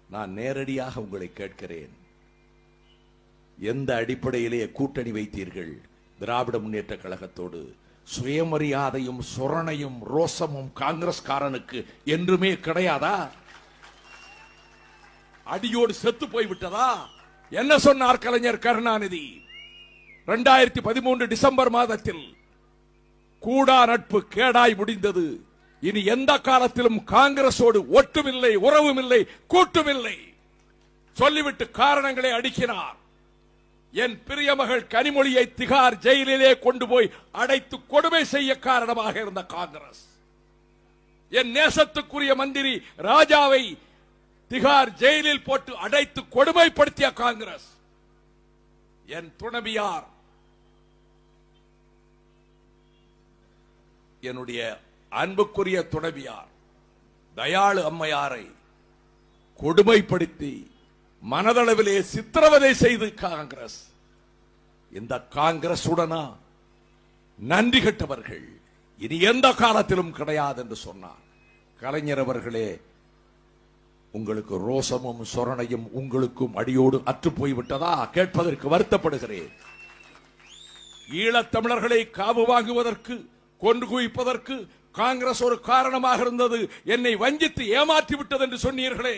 நான் நேரடியாக உங்களை கேட்கிறேன், எந்த அடிப்படையிலே கூட்டணி வைத்தீர்கள் திராவிட முன்னேற்ற கழகத்தோடு? சுயமரியாதையும் சொரணையும் ரோசமும் காங்கிரஸ்காரனுக்கு என்றுமே கிடையாதா? அடியோடு செத்து போய்விட்டதா? என்ன சொன்னார் கலைஞர் கருணாநிதி 2013 டிசம்பர் மாதத்தில்? கூடா நட்பு கேடாய் முடிந்தது, இனி எந்த காலத்திலும் காங்கிரசோடு ஒட்டுமில்லை, உறவுமில்லை, கூட்டுமில்லை சொல்லிவிட்டு காரணங்களை அடுக்கினார். என் பிரிய மகள் கனிமொழியை திகார் ஜெயிலிலே கொண்டு போய் அடைத்து கொடுமை செய்ய காரணமாக இருந்த காங்கிரஸ், என் நேசத்துக்குரிய மந்திரி ராஜாவை திகார் ஜெயிலில் போட்டு அடைத்து கொடுமைப்படுத்திய காங்கிரஸ், என் துணைவியார் என்னுடைய அன்புக்குரிய துணைவியார் தயாளு அம்மையாரை கொடுமைப்படுத்தி மனதளவிலே சித்திரவதை செய்து காங்கிரஸ். இந்த காங்கிரஸ் உடனா நன்றி கெட்டவர்கள் இனி எந்த காலத்திலும் கிடையாது என்று சொன்னார். கலைஞர் அவர்களே, உங்களுக்கு ரோசமும் சொரணையும் உங்களுக்கும் அடியோடு அற்று போய்விட்டதா? கேட்பதற்கு வருத்தப்படுகிறேன். ஈழத்தமிழர்களை காவு வாங்குவதற்கு, கொண்டு குவிப்பதற்கு காங்கிரஸ் ஒரு காரணமாக இருந்தது. என்னை வஞ்சித்து ஏமாற்றி விட்டது என்று சொன்னீர்களே,